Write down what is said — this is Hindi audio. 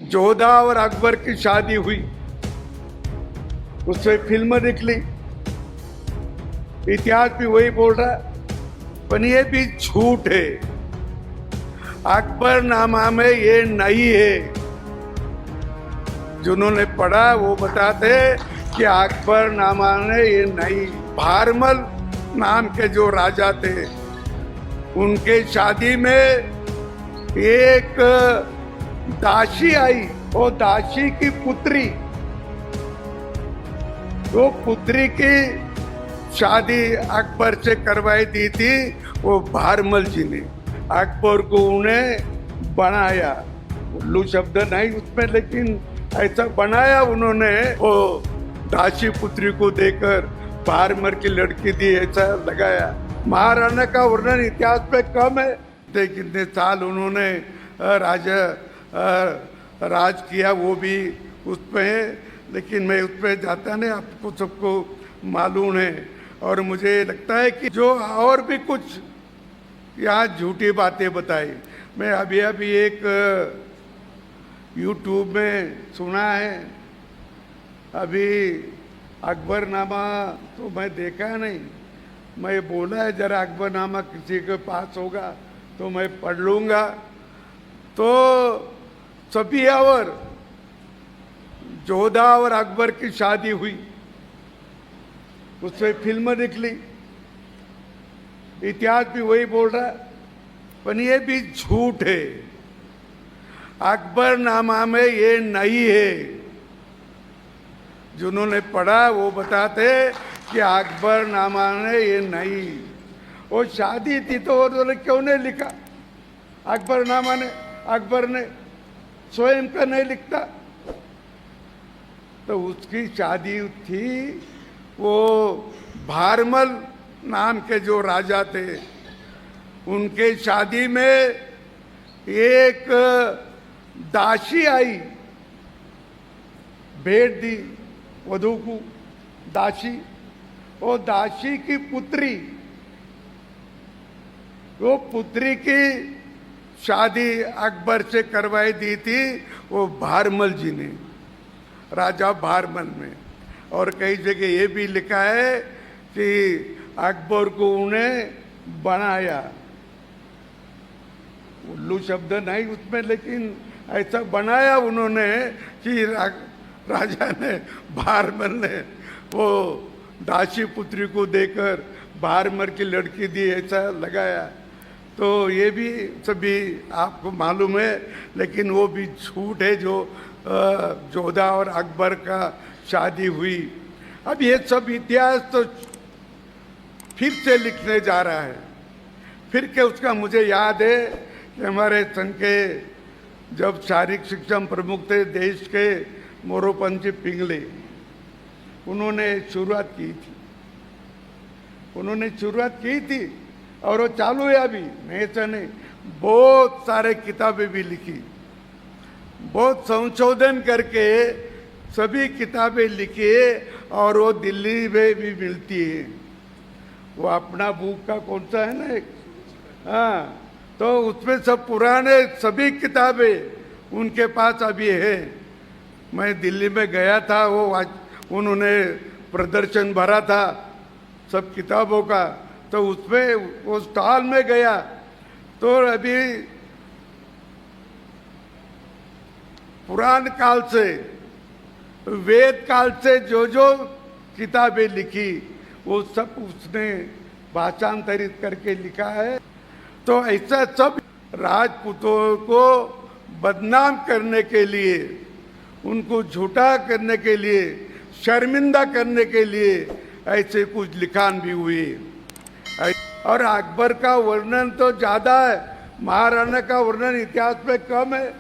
जोधा और अकबर की शादी हुई, उससे फिल्म निकली, इतिहास भी वही बोल रहा है, पर ये भी झूठ है। अकबरनामा में ये नहीं है। जिन्होंने पढ़ा वो बताते कि अकबरनामा में ये नहीं। भारमल नाम के जो राजा थे, उनके शादी में एक दासी आई, वो दासी की पुत्री, वो पुत्री की शादी अकबर से करवाई दी थी वो भारमल जी ने। अकबर को उन्हें बनाया, उल्लू शब्द नहीं उसमें, लेकिन ऐसा बनाया उन्होंने। वो दासी पुत्री को देकर भारमल की लड़की दी, ऐसा लगाया। महाराणा का वर्णन इतिहास में कम है। कितने साल उन्होंने राज किया वो भी उसमें है, लेकिन मैं उसमें जाता नहीं, आपको सबको मालूम है। और मुझे लगता है कि जो और भी कुछ यहाँ झूठी बातें बताई। मैं अभी अभी एक यूट्यूब में सुना है, अभी अकबरनामा तो मैं देखा नहीं, मैं बोला है जरा अकबरनामा किसी के पास होगा तो मैं पढ़ लूँगा। तो सफियावर, जोधा और अकबर की शादी हुई, उससे फिल्म निकली, इतिहास भी वही बोल रहा है, पर ये भी झूठ है। अकबरनामा में ये नहीं है। जिन्होंने पढ़ा वो बताते कि अकबरनामा में ये नहीं। वो शादी थी तो उन्होंने क्यों नहीं लिखा? अकबरनामा ने, अकबर ने स्वयं का नहीं लिखता। तो उसकी शादी थी, वो भारमल नाम के जो राजा थे, उनके शादी में एक दासी आई, भेंट दी वधू को दासी। वो दासी की पुत्री, वो पुत्री की शादी अकबर से करवाई दी थी वो भारमल जी ने, राजा भारमल में। और कई जगह ये भी लिखा है कि अकबर को उन्हें बनाया, उल्लू शब्द नहीं उसमें, लेकिन ऐसा बनाया उन्होंने कि राजा ने, भारमल ने वो दासी पुत्री को देकर भारमल की लड़की दी, ऐसा लगाया। तो ये भी सभी आपको मालूम है, लेकिन वो भी झूठ है जो जोधा और अकबर का शादी हुई। अब ये सब इतिहास तो फिर से लिखने जा रहा है। फिर के उसका मुझे याद है कि हमारे संघ के जब शारीरिक शिक्षण प्रमुख थे देश के, मोरोपंत पिंगले, उन्होंने शुरुआत की थी, उन्होंने शुरुआत की थी और वो चालू है अभी। नहीं ऐसा नहीं, बहुत सारे किताबें भी लिखी, बहुत संशोधन करके सभी किताबें लिखी और वो दिल्ली में भी मिलती है। वो अपना बुक का कौन सा है ना एक, हाँ, तो उसमें सब पुराने सभी किताबें उनके पास अभी है। मैं दिल्ली में गया था, वो आज उन्होंने प्रदर्शन भरा था सब किताबों का, तो उसमें वो स्टॉल में गया तो अभी पुरान काल से, वेद काल से जो जो किताबें लिखी वो सब उसने भाषांतरित करके लिखा है। तो ऐसा सब राजपूतों को बदनाम करने के लिए, उनको झूठा करने के लिए, शर्मिंदा करने के लिए ऐसे कुछ लिखान भी हुई। और अकबर का वर्णन तो ज़्यादा है, महाराणा का वर्णन इतिहास में कम है।